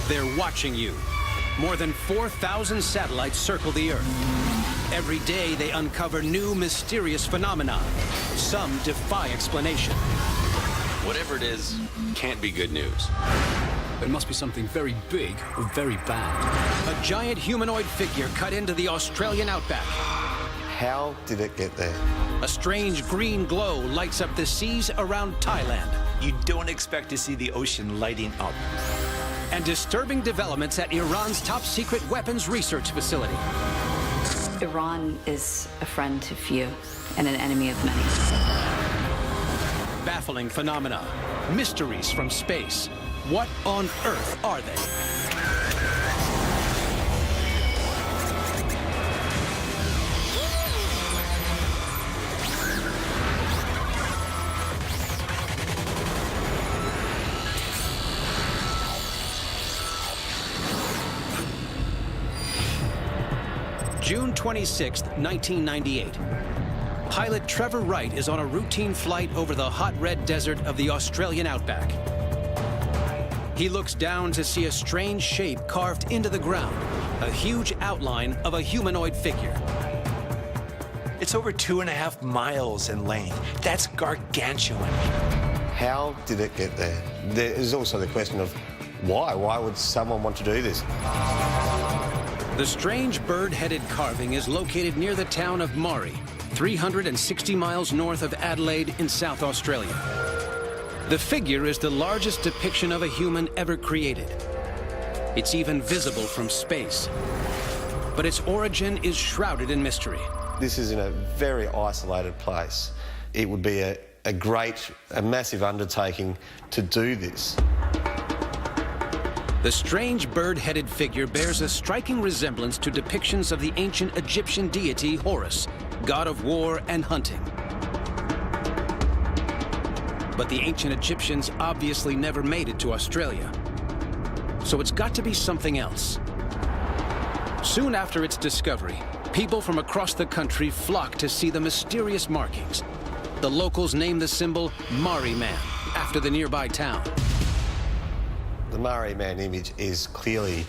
They're watching you. More than 4,000 satellites circle the Earth. Every day they uncover new mysterious phenomena. Some defy explanation. Whatever it is, can't be good news. It must be something very big or very bad. A giant humanoid figure cut into the Australian outback. How did it get there? A strange green glow lights up the seas around Thailand. You don't expect to see the ocean lighting up. And disturbing developments at Iran's top-secret weapons research facility. Iran is a friend to few and an enemy of many. Baffling phenomena, mysteries from space. What on earth are they? June 26, 1998. Pilot Trevor Wright is on a routine flight over the hot red desert of the Australian outback. He looks down to see a strange shape carved into the ground, a huge outline of a humanoid figure. It's over 2.5 miles in length. That's gargantuan. How did it get there? There is also the question of why? Why would someone want to do this? The strange bird-headed carving is located near the town of Maury, 360 miles north of Adelaide in South Australia. The figure is the largest depiction of a human ever created. It's even visible from space. But its origin is shrouded in mystery. This is in a very isolated place. It would be a massive undertaking to do this. The strange bird-headed figure bears a striking resemblance to depictions of the ancient Egyptian deity Horus, god of war and hunting. But the ancient Egyptians obviously never made it to Australia. So it's got to be something else. Soon after its discovery, people from across the country flock to see the mysterious markings. The locals name the symbol Maori Man, after the nearby town. The Maori Man image is clearly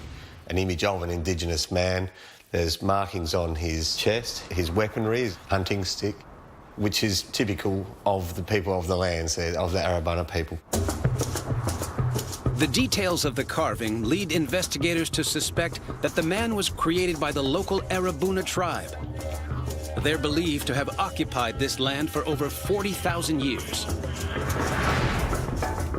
an image of an Indigenous man. There's markings on his chest, his weaponry, his hunting stick, which is typical of the people of the lands, of the Arabana people. The details of the carving lead investigators to suspect that the man was created by the local Arabuna tribe. They're believed to have occupied this land for over 40,000 years.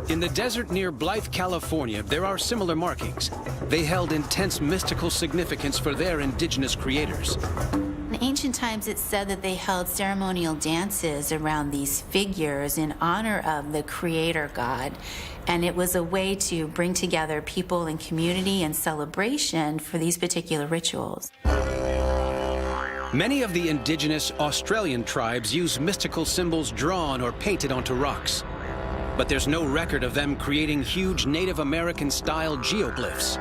In the desert near Blythe, California, there are similar markings. They held intense mystical significance for their indigenous creators. In ancient times, it's said that they held ceremonial dances around these figures in honor of the creator god, and it was a way to bring together people in community and celebration for these particular rituals. Many of the indigenous Australian tribes use mystical symbols drawn or painted onto rocks. But there's no record of them creating huge Native American-style geoglyphs.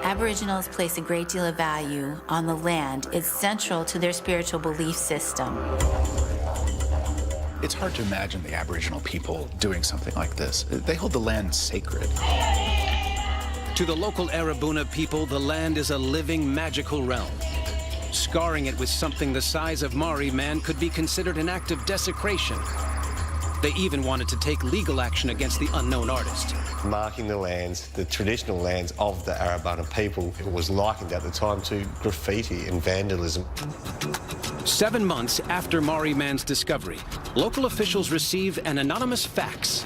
Aboriginals place a great deal of value on the land. It's central to their spiritual belief system. It's hard to imagine the Aboriginal people doing something like this. They hold the land sacred. To the local Arabuna people, the land is a living, magical realm. Scarring it with something the size of Maori Man could be considered an act of desecration. They even wanted to take legal action against the unknown artist. Marking the lands, the traditional lands of the Arabana people, it was likened at the time to graffiti and vandalism. 7 months after Maori Man's discovery, local officials receive an anonymous fax.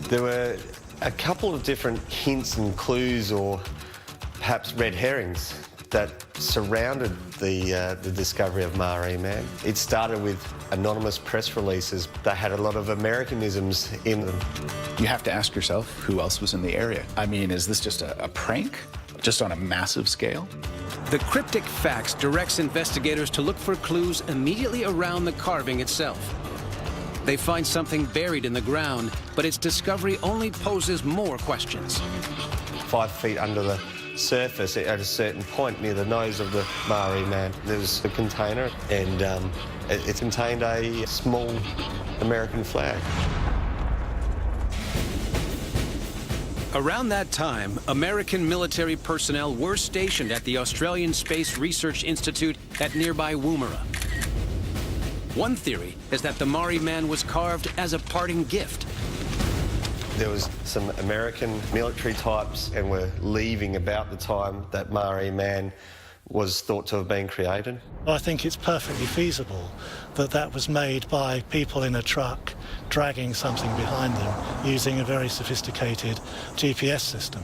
There were a couple of different hints and clues, or perhaps red herrings, that surrounded the discovery of Maori Man. It started with anonymous press releases that had a lot of Americanisms in them. You have to ask yourself, who else was in the area? I mean, is this just a prank? Just on a massive scale? The cryptic fax directs investigators to look for clues immediately around the carving itself. They find something buried in the ground, but its discovery only poses more questions. 5 feet under the surface, at a certain point near the nose of the Maori Man, there was a container, and it contained a small American flag. Around that time, American military personnel were stationed at the Australian Space Research Institute at nearby Woomera. One theory is that the Maori man was carved as a parting gift. There was some American military types and were leaving about the time that Maori man was thought to have been created. I think it's perfectly feasible that that was made by people in a truck dragging something behind them using a very sophisticated GPS system.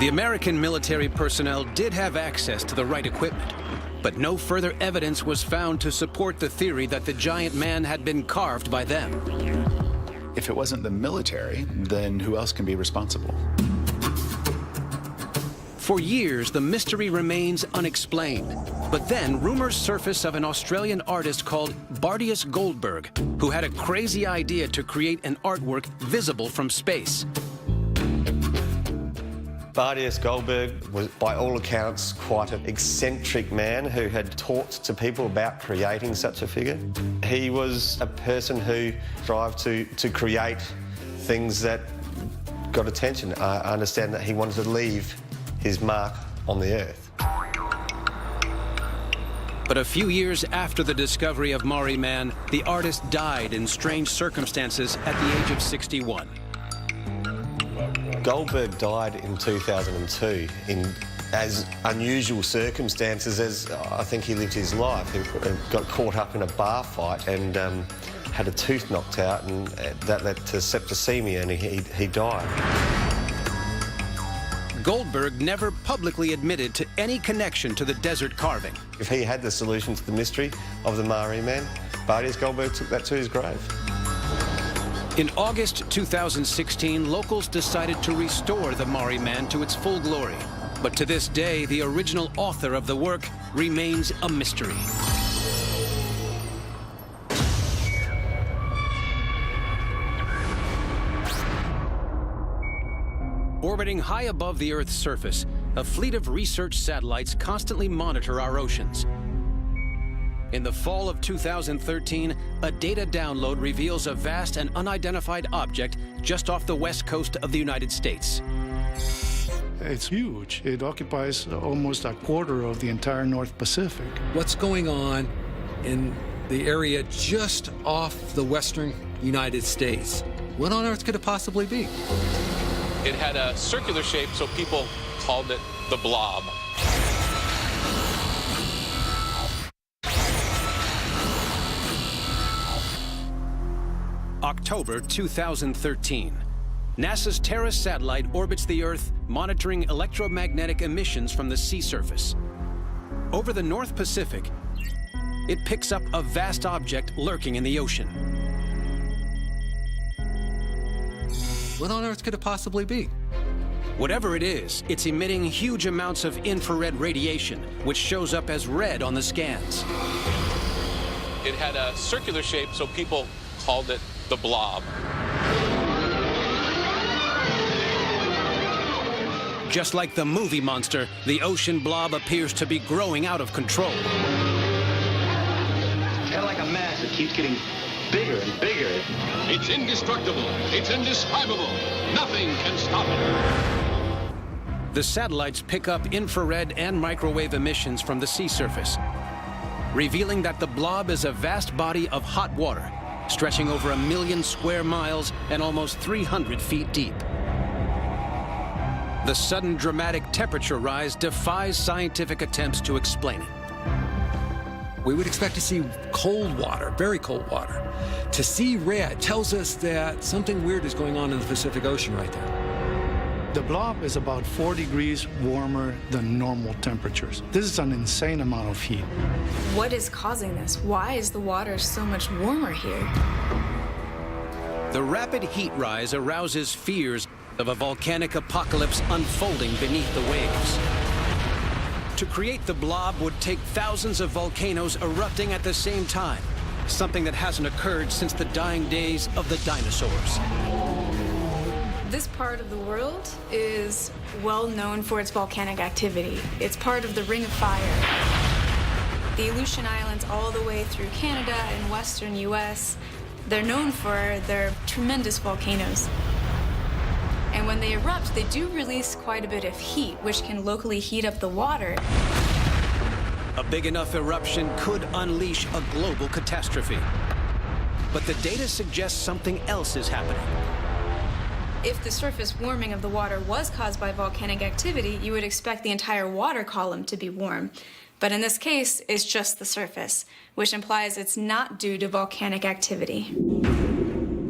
The American military personnel did have access to the right equipment, but no further evidence was found to support the theory that the giant man had been carved by them. If it wasn't the military, then who else can be responsible? For years, the mystery remains unexplained. But then rumors surface of an Australian artist called Bardius Goldberg, who had a crazy idea to create an artwork visible from space. Bardius Goldberg was, by all accounts, quite an eccentric man who had talked to people about creating such a figure. He was a person who strived to create things that got attention. I understand that he wanted to leave his mark on the Earth. But a few years after the discovery of Maori Man, the artist died in strange circumstances at the age of 61. Goldberg died in 2002 in as unusual circumstances as I think he lived his life. He got caught up in a bar fight and had a tooth knocked out, and that led to septicemia, and he died. Goldberg never publicly admitted to any connection to the desert carving. If he had the solution to the mystery of the Maori man, Bardius Goldberg took that to his grave. In August 2016, locals decided to restore the Maori Man to its full glory. But to this day, the original author of the work remains a mystery. Orbiting high above the Earth's surface, a fleet of research satellites constantly monitor our oceans. In the fall of 2013, a data download reveals a vast and unidentified object just off the west coast of the United States. It's huge. It occupies almost a quarter of the entire North Pacific. What's going on in the area just off the western United States? What on earth could it possibly be? It had a circular shape, so people called it the blob. October 2013. NASA's Terra satellite orbits the Earth, monitoring electromagnetic emissions from the sea surface. Over the North Pacific, it picks up a vast object lurking in the ocean. What on earth could it possibly be? Whatever it is, it's emitting huge amounts of infrared radiation, which shows up as red on the scans. It had a circular shape, so people called it the blob. Just like the movie monster, the ocean blob appears to be growing out of control. It's kind of like a mass that keeps getting bigger and bigger. It's indestructible. It's indescribable. Nothing can stop it. The satellites pick up infrared and microwave emissions from the sea surface, revealing that the blob is a vast body of hot water, stretching over 1 million square miles and almost 300 feet deep. The sudden dramatic temperature rise defies scientific attempts to explain it. We would expect to see cold water, very cold water. To see red tells us that something weird is going on in the Pacific Ocean right there. The blob is about 4 degrees warmer than normal temperatures. This is an insane amount of heat. What is causing this? Why is the water so much warmer here? The rapid heat rise arouses fears of a volcanic apocalypse unfolding beneath the waves. To create the blob would take thousands of volcanoes erupting at the same time, something that hasn't occurred since the dying days of the dinosaurs. This part of the world is well known for its volcanic activity. It's part of the Ring of Fire. The Aleutian Islands all the way through Canada and western US, they're known for their tremendous volcanoes. And And when they erupt, they do release quite a bit of heat, which can locally heat up the water. A big enough eruption could unleash a global catastrophe. But the data suggests something else is happening. If the surface warming of the water was caused by volcanic activity, you would expect the entire water column to be warm. But in this case, it's just the surface, which implies it's not due to volcanic activity.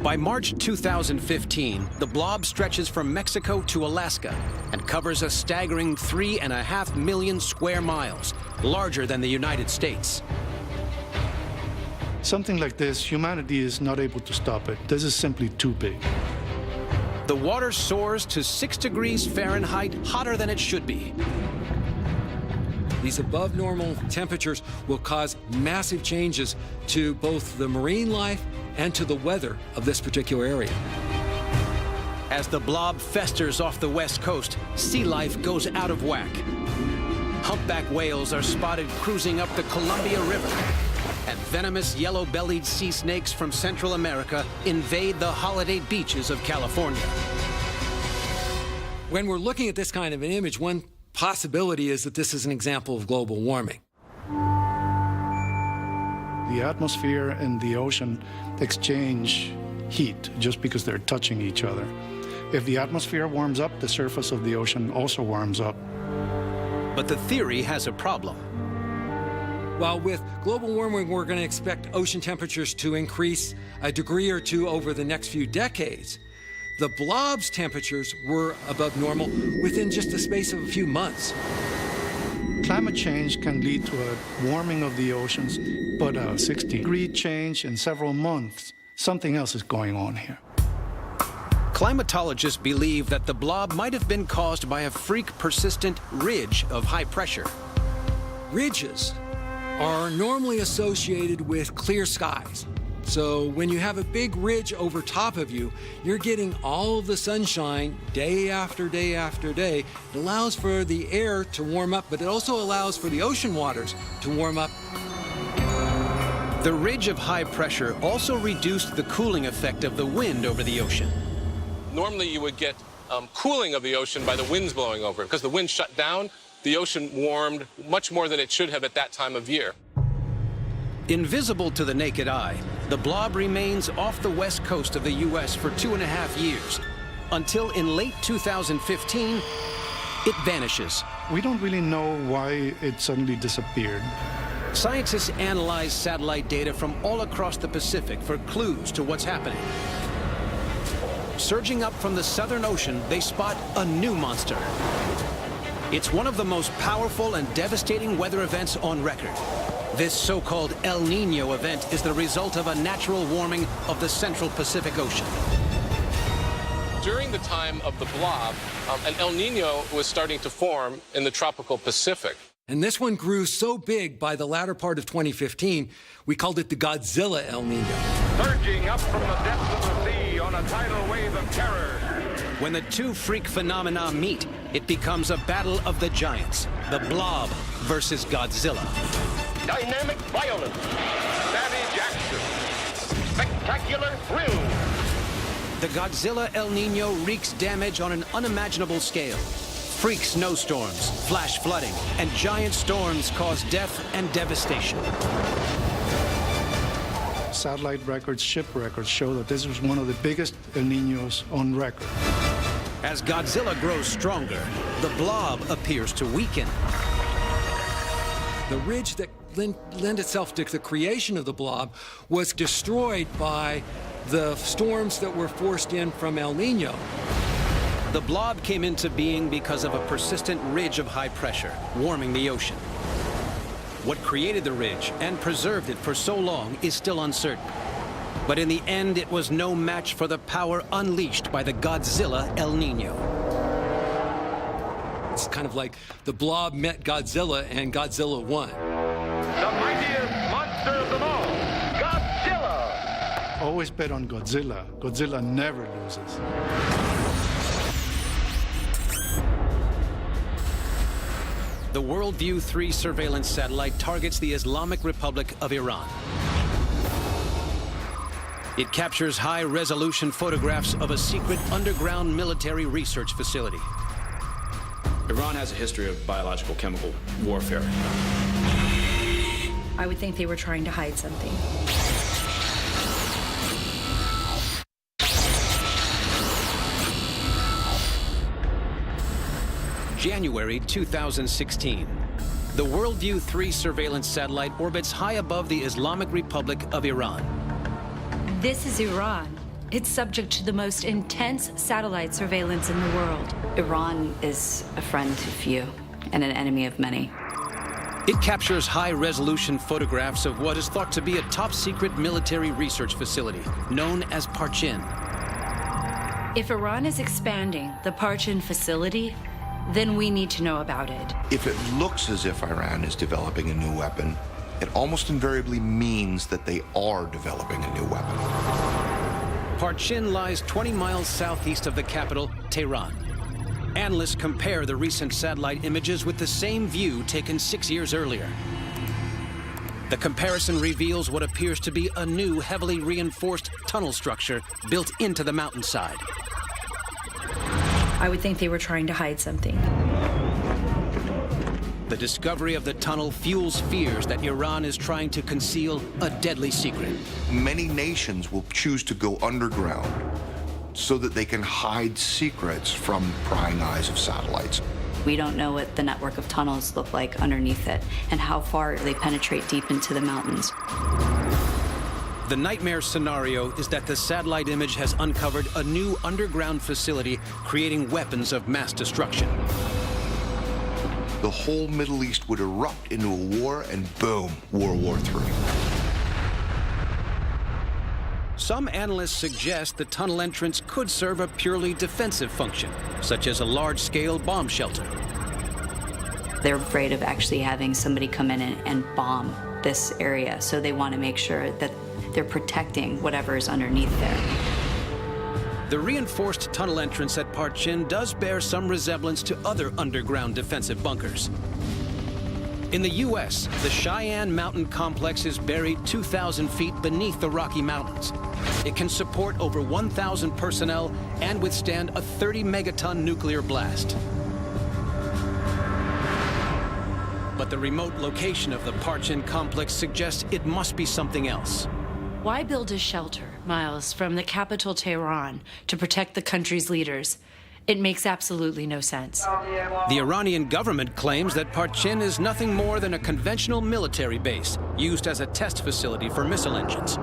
By March 2015, the blob stretches from Mexico to Alaska and covers a staggering 3.5 million square miles, larger than the United States. Something like this, humanity is not able to stop it. This is simply too big. The water soars to 6 degrees Fahrenheit, hotter than it should be. These above normal temperatures will cause massive changes to both the marine life and to the weather of this particular area. As the blob festers off the west coast, sea life goes out of whack. Humpback whales are spotted cruising up the Columbia River, and venomous yellow-bellied sea snakes from Central America invade the holiday beaches of California. When we're looking at this kind of an image, one possibility is that this is an example of global warming. The atmosphere and the ocean exchange heat just because they're touching each other. If the atmosphere warms up, the surface of the ocean also warms up. But the theory has a problem. While with global warming, we're going to expect ocean temperatures to increase a degree or two over the next few decades, the blob's temperatures were above normal within just the space of a few months. Climate change can lead to a warming of the oceans, but a 60-degree change in several months, something else is going on here. Climatologists believe that the blob might have been caused by a freak persistent ridge of high pressure. Ridges are normally associated with clear skies. So when you have a big ridge over top of you, you're getting all of the sunshine day after day after day. It allows for the air to warm up, but it also allows for the ocean waters to warm up. The ridge of high pressure also reduced the cooling effect of the wind over the ocean. Normally you would get cooling of the ocean by the winds blowing over. Because the wind shut down, the ocean warmed much more than it should have at that time of year. Invisible to the naked eye, the blob remains off the west coast of the U.S. for 2.5 years, until in late 2015, it vanishes. We don't really know why it suddenly disappeared. Scientists analyze satellite data from all across the Pacific for clues to what's happening. Surging up from the Southern Ocean, they spot a new monster. It's one of the most powerful and devastating weather events on record. This so-called El Niño event is the result of a natural warming of the central Pacific Ocean. During the time of the blob, an El Niño was starting to form in the tropical Pacific. And this one grew so big by the latter part of 2015, we called it the Godzilla El Niño. Surging up from the depths of the sea on a tidal wave of terror. When the two freak phenomena meet, it becomes a battle of the giants, the blob versus Godzilla. Dynamic violence, savage action, spectacular thrill. The Godzilla El Niño wreaks damage on an unimaginable scale. Freak snowstorms, flash flooding, and giant storms cause death and devastation. Satellite records, ship records show that this was one of the biggest El Niños on record. As Godzilla grows stronger, the blob appears to weaken. The ridge that lent itself to the creation of the blob was destroyed by the storms that were forced in from El Niño. The blob came into being because of a persistent ridge of high pressure, warming the ocean. What created the ridge and preserved it for so long is still uncertain. But in the end, it was no match for the power unleashed by the Godzilla El Niño. It's kind of like the blob met Godzilla and Godzilla won. The mightiest monster of them all, Godzilla! Always bet on Godzilla. Godzilla never loses. The Worldview 3 surveillance satellite targets the Islamic Republic of Iran. It captures high-resolution photographs of a secret underground military research facility. Iran has a history of biological chemical warfare. I would think they were trying to hide something. January 2016. The Worldview 3 surveillance satellite orbits high above the Islamic Republic of Iran. This is Iran. It's subject to the most intense satellite surveillance in the world. Iran is a friend to few and an enemy of many. It captures high-resolution photographs of what is thought to be a top-secret military research facility known as Parchin. If Iran is expanding the Parchin facility, then we need to know about it. If it looks as if Iran is developing a new weapon, it almost invariably means that they are developing a new weapon. Parchin lies 20 miles southeast of the capital, Tehran. Analysts compare the recent satellite images with the same view taken 6 years earlier. The comparison reveals what appears to be a new, heavily reinforced tunnel structure built into the mountainside. I would think they were trying to hide something. The discovery of the tunnel fuels fears that Iran is trying to conceal a deadly secret. Many nations will choose to go underground so that they can hide secrets from prying eyes of satellites. We don't know what the network of tunnels look like underneath it and how far they penetrate deep into the mountains. The nightmare scenario is that the satellite image has uncovered a new underground facility creating weapons of mass destruction. The whole Middle East would erupt into a war, and boom, World War III. Some analysts suggest the tunnel entrance could serve a purely defensive function, such as a large-scale bomb shelter. They're afraid of actually having somebody come in and bomb this area, so they want to make sure that they're protecting whatever is underneath there. The reinforced tunnel entrance at Parchin does bear some resemblance to other underground defensive bunkers. In the U.S., the Cheyenne Mountain Complex is buried 2,000 feet beneath the Rocky Mountains. It can support over 1,000 personnel and withstand a 30-megaton nuclear blast. But the remote location of the Parchin complex suggests it must be something else. Why build a shelter miles from the capital, Tehran, to protect the country's leaders? It makes absolutely no sense. The Iranian government claims that Parchin is nothing more than a conventional military base used as a test facility for missile engines.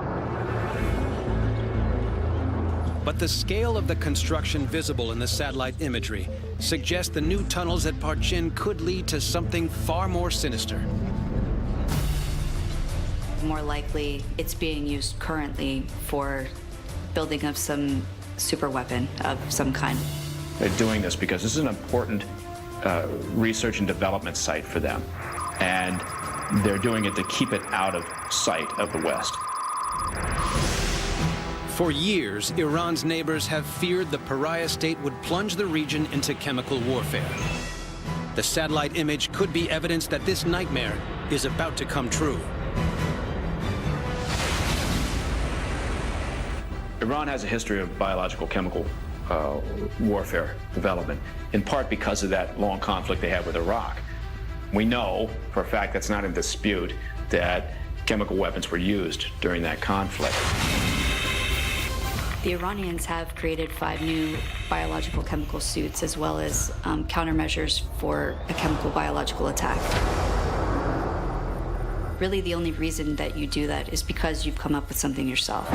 But the scale of the construction visible in the satellite imagery suggests the new tunnels at Parchin could lead to something far more sinister. More likely, it's being used currently for building of some super weapon of some kind. They're doing this because this is an important research and development site for them. And they're doing it to keep it out of sight of the West. For years, Iran's neighbors have feared the pariah state would plunge the region into chemical warfare. The satellite image could be evidence that this nightmare is about to come true. Iran has a history of biological chemical warfare development, in part because of that long conflict they had with Iraq. We know, for a fact that's not in dispute, that chemical weapons were used during that conflict. The Iranians have created 5 new biological chemical suits as well as countermeasures for a chemical biological attack. Really, the only reason that you do that is because you've come up with something yourself.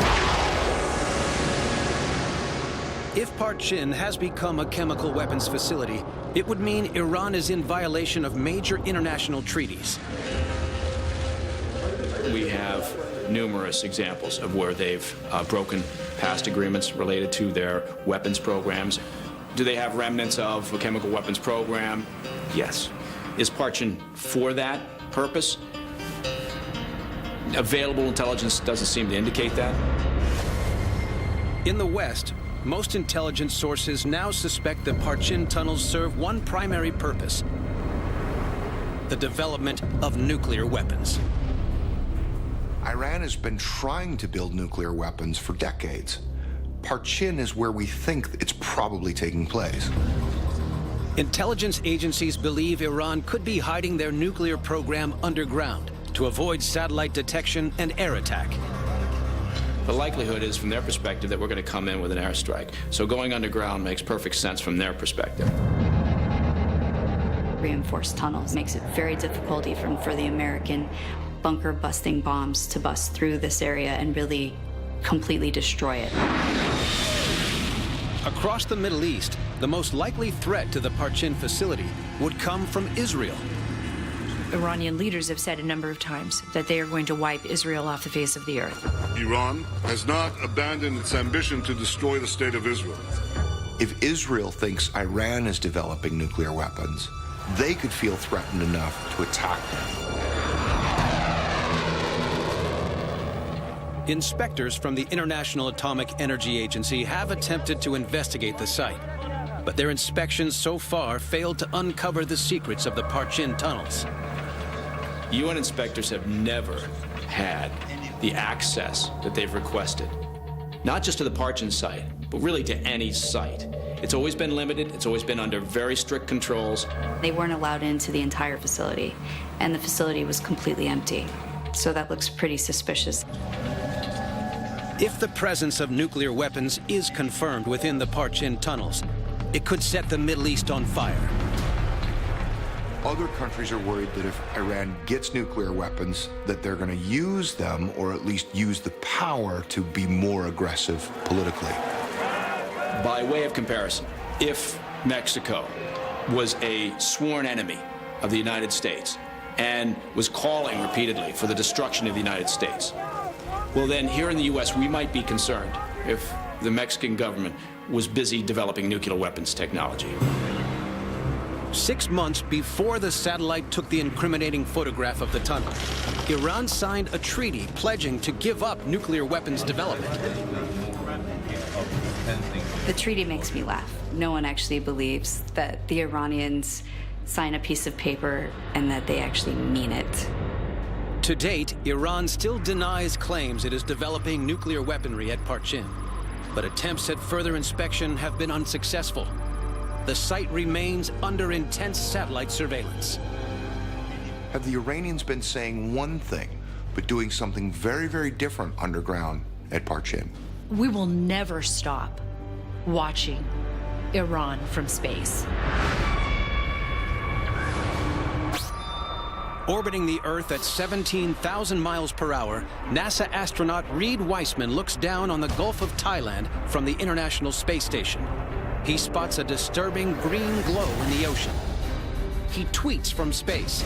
If Parchin has become a chemical weapons facility, it would mean Iran is in violation of major international treaties. We have numerous examples of where they've broken past agreements related to their weapons programs. Do they have remnants of a chemical weapons program? Yes. Is Parchin for that purpose? Available intelligence doesn't seem to indicate that. In the West, most intelligence sources now suspect the Parchin tunnels serve one primary purpose: the development of nuclear weapons. Iran has been trying to build nuclear weapons for decades. Parchin is where we think it's probably taking place. Intelligence agencies believe Iran could be hiding their nuclear program underground to avoid satellite detection and air attack. The likelihood is, from their perspective, that we're going to come in with an airstrike. So going underground makes perfect sense from their perspective. Reinforced tunnels makes it very difficult even for the American bunker-busting bombs to bust through this area and really completely destroy it. Across the Middle East, the most likely threat to the Parchin facility would come from Israel. Iranian leaders have said a number of times that they are going to wipe Israel off the face of the earth. Iran has not abandoned its ambition to destroy the state of Israel. If Israel thinks Iran is developing nuclear weapons, they could feel threatened enough to attack them. Inspectors from the International Atomic Energy Agency have attempted to investigate the site, but their inspections so far failed to uncover the secrets of the Parchin tunnels. UN inspectors have never had the access that they've requested, not just to the Parchin site, but really to any site. It's always been limited. It's always been under very strict controls. They weren't allowed into the entire facility, and the facility was completely empty. So that looks pretty suspicious. If the presence of nuclear weapons is confirmed within the Parchin tunnels, it could set the Middle East on fire. Other countries are worried that if Iran gets nuclear weapons, that they're going to use them, or at least use the power to be more aggressive politically. By way of comparison, if Mexico was a sworn enemy of the United States and was calling repeatedly for the destruction of the United States, well then here in the U.S. we might be concerned if the Mexican government was busy developing nuclear weapons technology. 6 months before the satellite took the incriminating photograph of the tunnel, Iran signed a treaty pledging to give up nuclear weapons development. The treaty makes me laugh. No one actually believes that the Iranians sign a piece of paper and that they actually mean it. To date, Iran still denies claims it is developing nuclear weaponry at Parchin, but attempts at further inspection have been unsuccessful. The site remains under intense satellite surveillance. Have the Iranians been saying one thing, but doing something very, very different underground at Parchin? We will never stop watching Iran from space. Orbiting the Earth at 17,000 miles per hour, NASA astronaut Reid Wiseman looks down on the Gulf of Thailand from the International Space Station. He spots a disturbing green glow in the ocean. He tweets from space.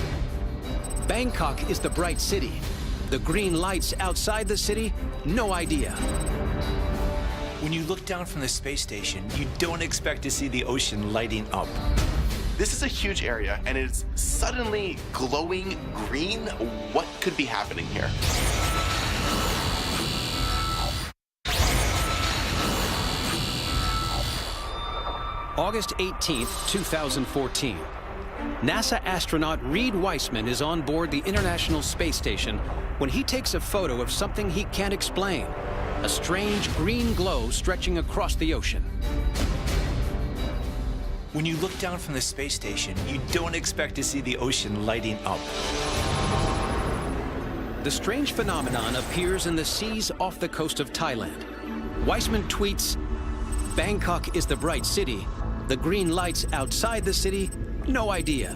Bangkok is the bright city. The green lights outside the city, no idea. When you look down from the space station, you don't expect to see the ocean lighting up. This is a huge area, and it's suddenly glowing green. What could be happening here? August 18th, 2014. NASA astronaut Reid Wiseman is on board the International Space Station when he takes a photo of something he can't explain. A strange green glow stretching across the ocean. When you look down from the space station, you don't expect to see the ocean lighting up. The strange phenomenon appears in the seas off the coast of Thailand. Wiseman tweets, "Bangkok is the bright city. The green lights outside the city, no idea."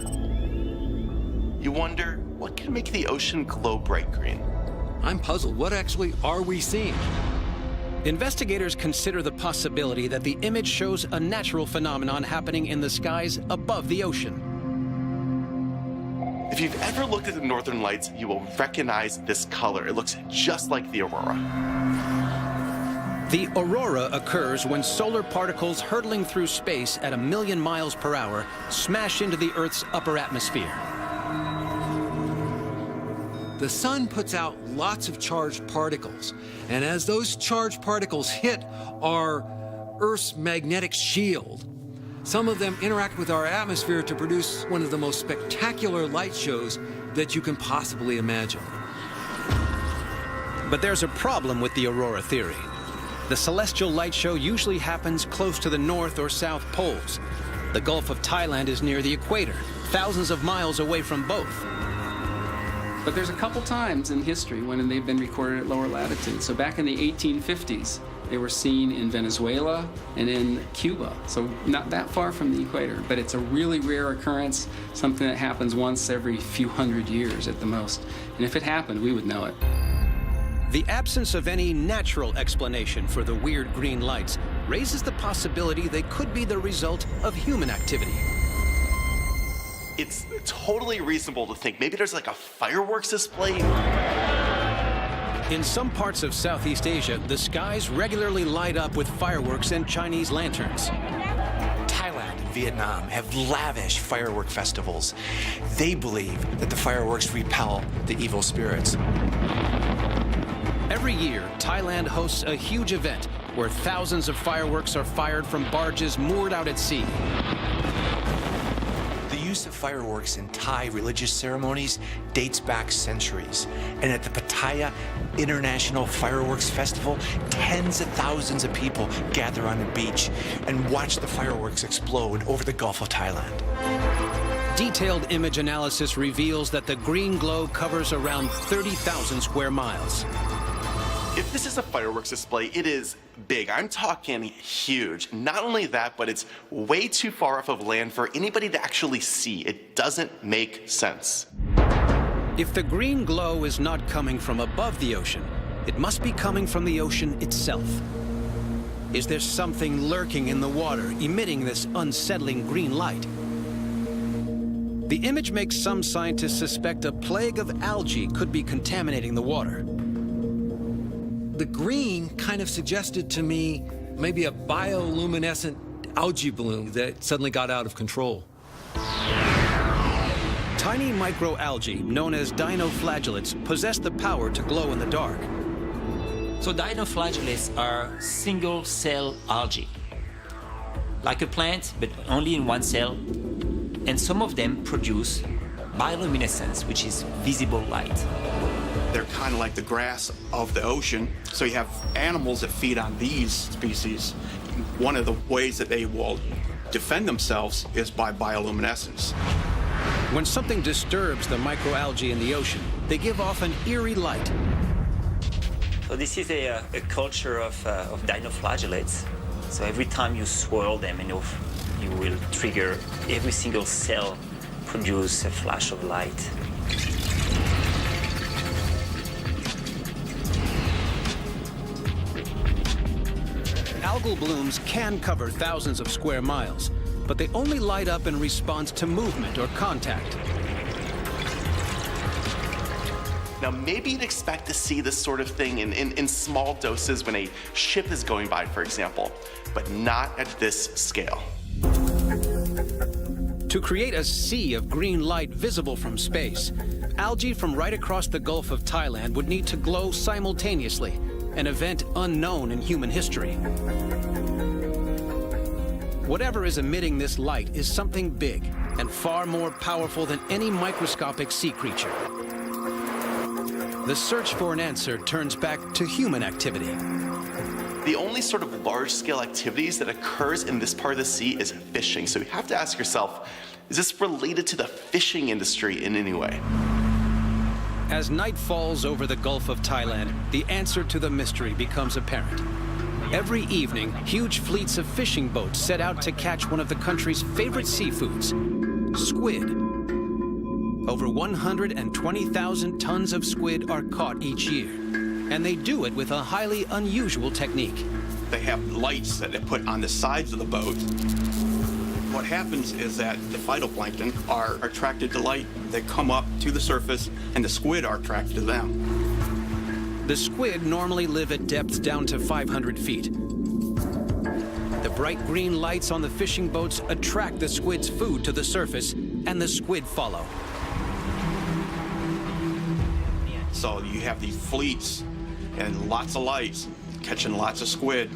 You wonder, what can make the ocean glow bright green? I'm puzzled. What actually are we seeing? Investigators consider the possibility that the image shows a natural phenomenon happening in the skies above the ocean. If you've ever looked at the northern lights, you will recognize this color. It looks just like the aurora. The aurora occurs when solar particles hurtling through space at 1,000,000 miles per hour smash into the Earth's upper atmosphere. The sun puts out lots of charged particles, and as those charged particles hit our Earth's magnetic shield, some of them interact with our atmosphere to produce one of the most spectacular light shows that you can possibly imagine. But there's a problem with the aurora theory. The celestial light show usually happens close to the north or south poles. The Gulf of Thailand is near the equator, thousands of miles away from both. But there's a couple times in history when they've been recorded at lower latitudes. So back in the 1850s, they were seen in Venezuela and in Cuba. So not that far from the equator, but it's a really rare occurrence, something that happens once every few hundred years at the most. And if it happened, we would know it. The absence of any natural explanation for the weird green lights raises the possibility they could be the result of human activity. It's totally reasonable to think maybe there's like a fireworks display. In some parts of Southeast Asia, the skies regularly light up with fireworks and Chinese lanterns. Thailand and Vietnam have lavish firework festivals. They believe that the fireworks repel the evil spirits. Every year, Thailand hosts a huge event where thousands of fireworks are fired from barges moored out at sea. The use of fireworks in Thai religious ceremonies dates back centuries. And at the Pattaya International Fireworks Festival, tens of thousands of people gather on the beach and watch the fireworks explode over the Gulf of Thailand. Detailed image analysis reveals that the green glow covers around 30,000 square miles. If this is a fireworks display, it is big. I'm talking huge. Not only that, but it's way too far off of land for anybody to actually see. It doesn't make sense. If the green glow is not coming from above the ocean, it must be coming from the ocean itself. Is there something lurking in the water, emitting this unsettling green light? The image makes some scientists suspect a plague of algae could be contaminating the water. The green kind of suggested to me maybe a bioluminescent algae bloom that suddenly got out of control. Tiny microalgae, known as dinoflagellates, possess the power to glow in the dark. So dinoflagellates are single-cell algae, like a plant, but only in one cell. And some of them produce bioluminescence, which is visible light. They're kind of like the grass of the ocean. So you have animals that feed on these species. One of the ways that they will defend themselves is by bioluminescence. When something disturbs the microalgae in the ocean, they give off an eerie light. So this is a culture of dinoflagellates. So every time you swirl them, you will trigger every single cell produce a flash of light. Algal blooms can cover thousands of square miles, but they only light up in response to movement or contact. Now, maybe you'd expect to see this sort of thing in small doses when a ship is going by, for example, but not at this scale. To create a sea of green light visible from space, algae from right across the Gulf of Thailand would need to glow simultaneously, an event unknown in human history. Whatever is emitting this light is something big and far more powerful than any microscopic sea creature. The search for an answer turns back to human activity. The only sort of large-scale activities that occurs in this part of the sea is fishing. So you have to ask yourself, is this related to the fishing industry in any way? As night falls over the Gulf of Thailand, the answer to the mystery becomes apparent. Every evening, huge fleets of fishing boats set out to catch one of the country's favorite seafoods, squid. Over 120,000 tons of squid are caught each year, and they do it with a highly unusual technique. They have lights that they put on the sides of the boat. What happens is that the phytoplankton are attracted to light. They come up to the surface, and the squid are attracted to them. The squid normally live at depths down to 500 feet. The bright green lights on the fishing boats attract the squid's food to the surface, and the squid follow. So you have these fleets and lots of lights catching lots of squid.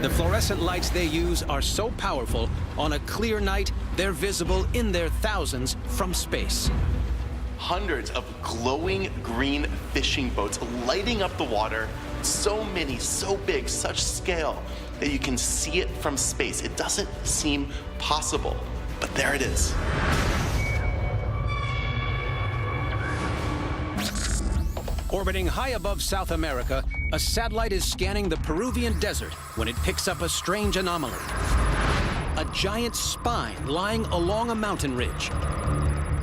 The fluorescent lights they use are so powerful, on a clear night, they're visible in their thousands from space. hundreds of glowing green fishing boats lighting up the water. So many, so big, such scale that you can see it from space. It doesn't seem possible, but there it is. Orbiting high above South America, a satellite is scanning the Peruvian desert when it picks up a strange anomaly. A giant spine lying along a mountain ridge.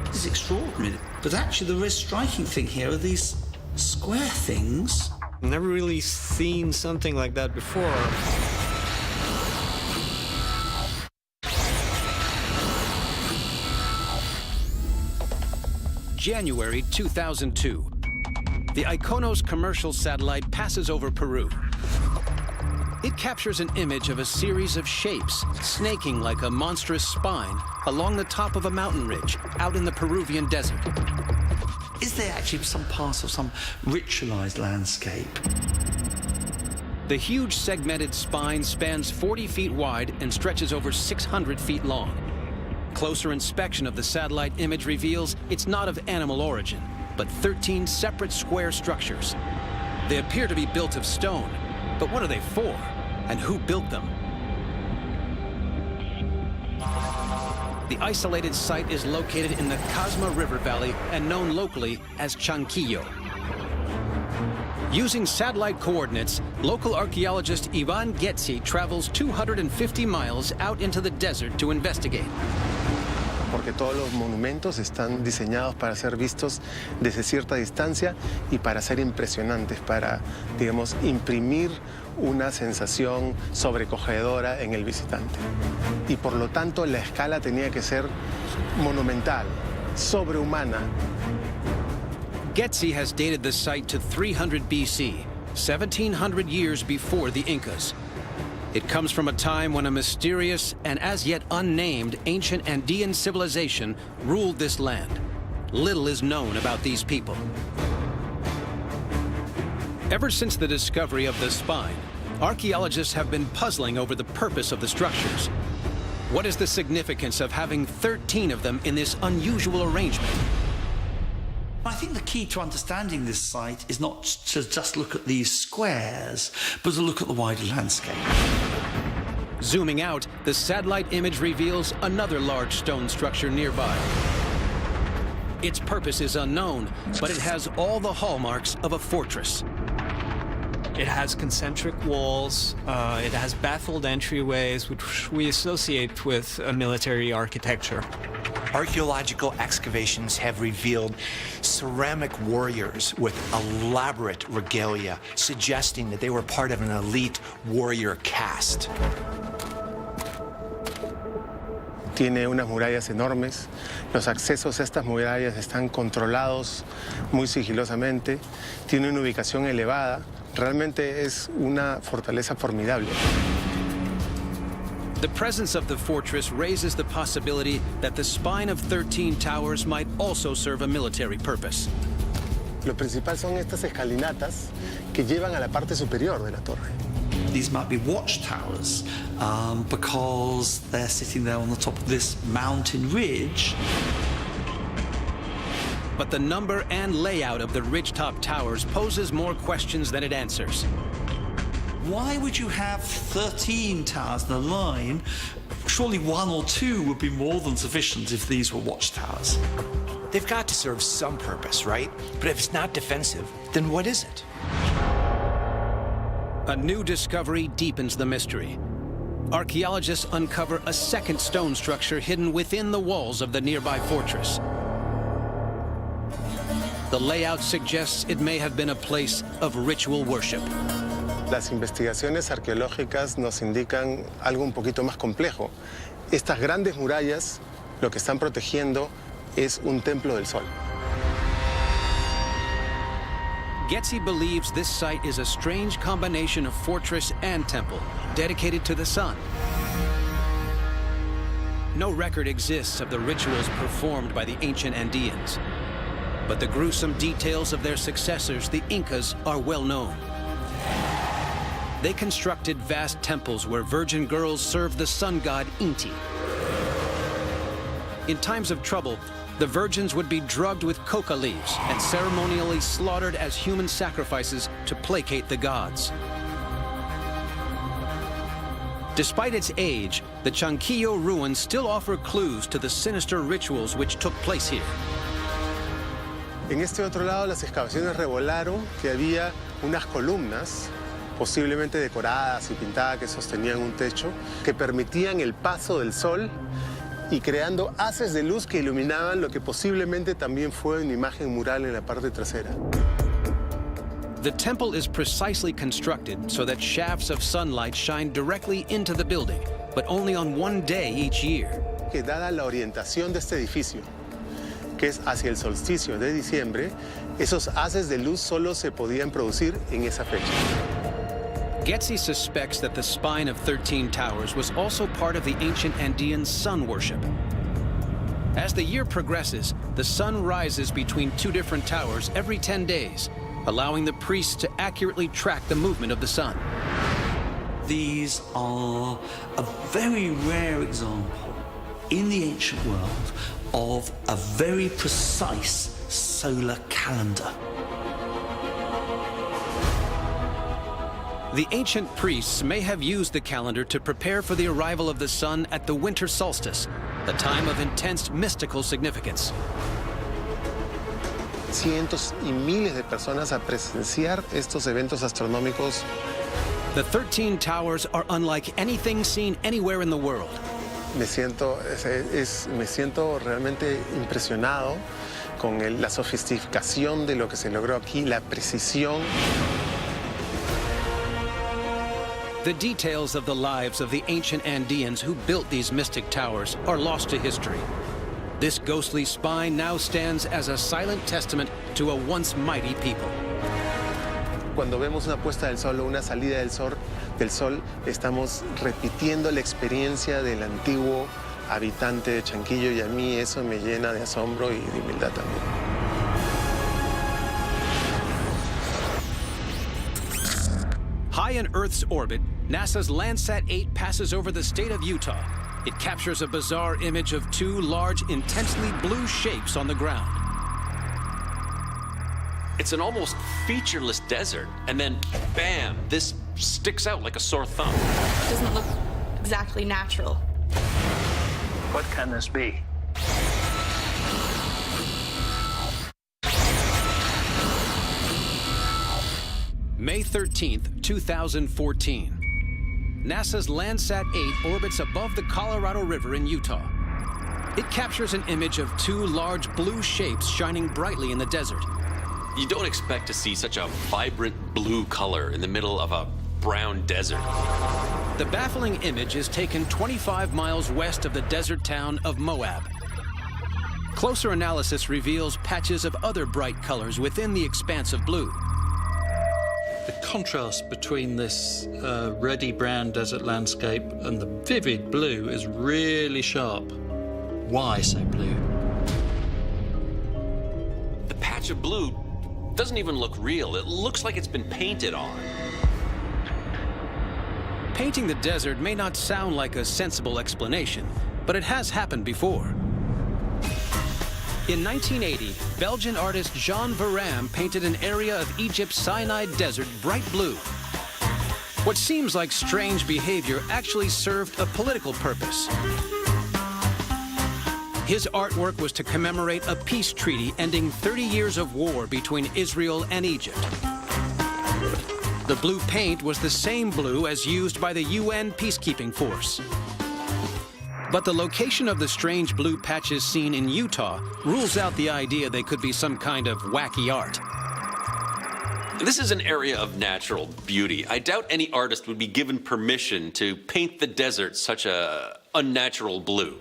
This is extraordinary. But actually, the very striking thing here are these square things. Never really seen something like that before. January 2002. The Iconos commercial satellite passes over Peru. It captures an image of a series of shapes, snaking like a monstrous spine along the top of a mountain ridge out in the Peruvian desert. Is there actually some part of some ritualized landscape? The huge segmented spine spans 40 feet wide and stretches over 600 feet long. Closer inspection of the satellite image reveals it's not of animal origin, but 13 separate square structures. They appear to be built of stone, but what are they for? And who built them? The isolated site is located in the Casma River Valley and known locally as Chanquillo. Using satellite coordinates, local archaeologist Ivan Getzi travels 250 miles out into the desert to investigate. Porque todos los monumentos están diseñados para ser vistos desde cierta distancia y para ser impresionantes, para, digamos, imprimir una sensación sobrecogedora en el visitante. Y por lo tanto, la escala tenía que ser monumental, sobrehumana. Getzi has dated the site to 300 BC, 1,700 years before the Incas. It comes from a time when a mysterious and as yet unnamed ancient Andean civilization ruled this land. Little is known about these people. Ever since the discovery of the spine, archaeologists have been puzzling over the purpose of the structures. What is the significance of having 13 of them in this unusual arrangement? I think the key to understanding this site is not to just look at these squares, but to look at the wider landscape. Zooming out, the satellite image reveals another large stone structure nearby. Its purpose is unknown, but it has all the hallmarks of a fortress. It has concentric walls, it has baffled entryways, which we associate with military architecture. Archaeological excavations have revealed ceramic warriors with elaborate regalia, suggesting that they were part of an elite warrior caste. Tiene unas murallas enormes. Los accesos a estas murallas están controlados muy sigilosamente. Tiene una ubicación elevada. Realmente es una fortaleza formidable. The presence of the fortress raises the possibility that the spine of 13 towers might also serve a military purpose. Lo principal son estas escalinatas que llevan a la parte superior de la torre. These might be watchtowers because they're sitting there on the top of this mountain ridge. But the number and layout of the ridgetop towers poses more questions than it answers. Why would you have 13 towers in a line? Surely one or two would be more than sufficient if these were watchtowers. They've got to serve some purpose, right? But if it's not defensive, then what is it? A new discovery deepens the mystery. Archaeologists uncover a second stone structure hidden within the walls of the nearby fortress. The layout suggests it may have been a place of ritual worship. Las investigaciones arqueológicas nos indican algo un poquito más complejo. Estas grandes murallas lo que están protegiendo es un templo del sol. Getzi believes this site is a strange combination of fortress and temple, dedicated to the sun. No record exists of the rituals performed by the ancient Andeans, but the gruesome details of their successors, the Incas, are well known. They constructed vast temples where virgin girls served the sun god Inti. In times of trouble, The virgins would be drugged with coca leaves and ceremonially slaughtered as human sacrifices to placate the gods. Despite its age, the Chanquillo ruins still offer clues to the sinister rituals which took place here. En este otro lado, las excavaciones revelaron que había unas columnas, posiblemente decoradas y pintadas, que sostenían un techo, que permitían el paso del sol y creando haces de luz que iluminaban lo que posiblemente también fue una imagen mural en la parte trasera. The temple is precisely constructed so that shafts of sunlight shine directly into the building, but only on one day each year. Que dada la orientación de este edificio, que es hacia el solsticio de diciembre, esos haces de luz solo se podían producir en esa fecha. Getzi suspects that the spine of 13 towers was also part of the ancient Andean sun worship. As the year progresses, the sun rises between two different towers every 10 days, allowing the priests to accurately track the movement of the sun. These are a very rare example in the ancient world of a very precise solar calendar. The ancient priests may have used the calendar to prepare for the arrival of the sun at the winter solstice, a time of intense mystical significance. Cientos y miles de personas a presenciar estos eventos astronómicos. The 13 towers are unlike anything seen anywhere in the world. Me siento realmente impresionado con la sofisticación de lo que se logró aquí, la precisión. The details of the lives of the ancient Andeans who built these mystic towers are lost to history. This ghostly spine now stands as a silent testament to a once mighty people. Cuando vemos una puesta del sol o una salida del sol, estamos repitiendo la experiencia del antiguo habitante de Chanquillo, y a mí eso me llena de asombro y de humildad también. High in Earth's orbit, NASA's Landsat 8 passes over the state of Utah. It captures a bizarre image of two large, intensely blue shapes on the ground. It's an almost featureless desert, and then, bam, this sticks out like a sore thumb. It doesn't look exactly natural. What can this be? May 13th, 2014. NASA's Landsat 8 orbits above the Colorado River in Utah. It captures an image of two large blue shapes shining brightly in the desert. You don't expect to see such a vibrant blue color in the middle of a brown desert. The baffling image is taken 25 miles west of the desert town of Moab. Closer analysis reveals patches of other bright colors within the expanse of blue. The contrast between this reddy brown desert landscape and the vivid blue is really sharp. Why so blue? The patch of blue doesn't even look real. It looks like it's been painted on. Painting the desert may not sound like a sensible explanation, but it has happened before. In 1980, Belgian artist Jean Veram painted an area of Egypt's Sinai desert bright blue. What seems like strange behavior actually served a political purpose. His artwork was to commemorate a peace treaty ending 30 years of war between Israel and Egypt. The blue paint was the same blue as used by the UN peacekeeping force. But the location of the strange blue patches seen in Utah rules out the idea they could be some kind of wacky art. This is an area of natural beauty. I doubt any artist would be given permission to paint the desert such a unnatural blue.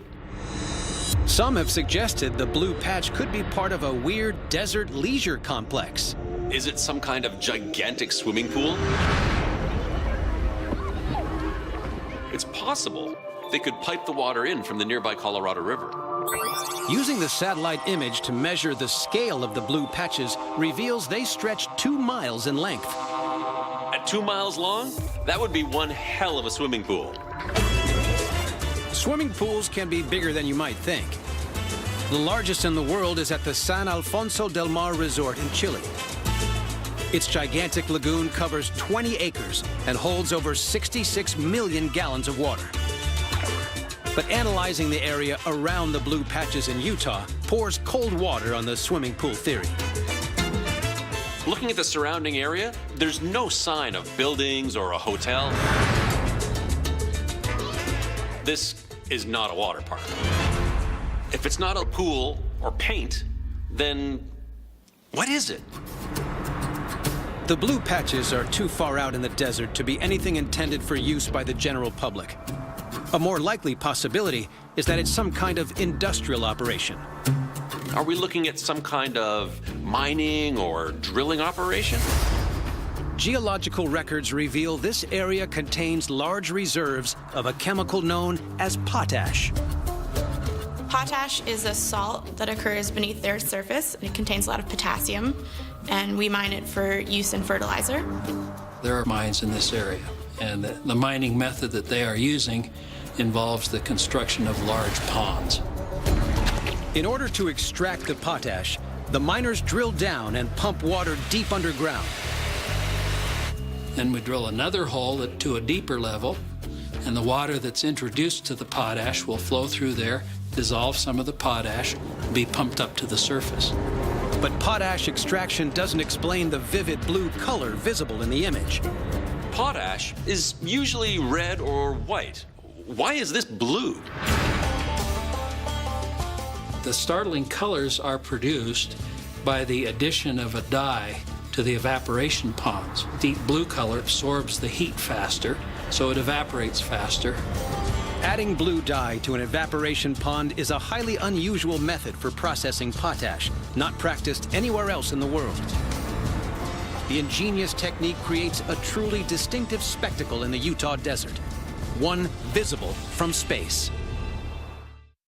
Some have suggested the blue patch could be part of a weird desert leisure complex. Is it some kind of gigantic swimming pool? It's possible. They could pipe the water in from the nearby Colorado River. Using the satellite image to measure the scale of the blue patches reveals they stretch 2 miles in length. At 2 miles long, that would be one hell of a swimming pool. Swimming pools can be bigger than you might think. The largest in the world is at the San Alfonso del Mar Resort in Chile. Its gigantic lagoon covers 20 acres and holds over 66 million gallons of water. But analyzing the area around the blue patches in Utah pours cold water on the swimming pool theory. Looking at the surrounding area, there's no sign of buildings or a hotel. This is not a water park. If it's not a pool or paint, then what is it? The blue patches are too far out in the desert to be anything intended for use by the general public. A more likely possibility is that it's some kind of industrial operation. Are we looking at some kind of mining or drilling operation? Geological records reveal this area contains large reserves of a chemical known as potash. Potash is a salt that occurs beneath the Earth's surface. It contains a lot of potassium, and we mine it for use in fertilizer. There are mines in this area, and the mining method that they are using involves the construction of large ponds. In order to extract the potash, the miners drill down and pump water deep underground. Then we drill another hole to a deeper level, and the water that's introduced to the potash will flow through there, dissolve some of the potash, be pumped up to the surface. But potash extraction doesn't explain the vivid blue color visible in the image. Potash is usually red or white. Why is this blue? The startling colors are produced by the addition of a dye to the evaporation ponds. Deep blue color absorbs the heat faster, so it evaporates faster. Adding blue dye to an evaporation pond is a highly unusual method for processing potash, not practiced anywhere else in the world. The ingenious technique creates a truly distinctive spectacle in the Utah desert, one visible from space.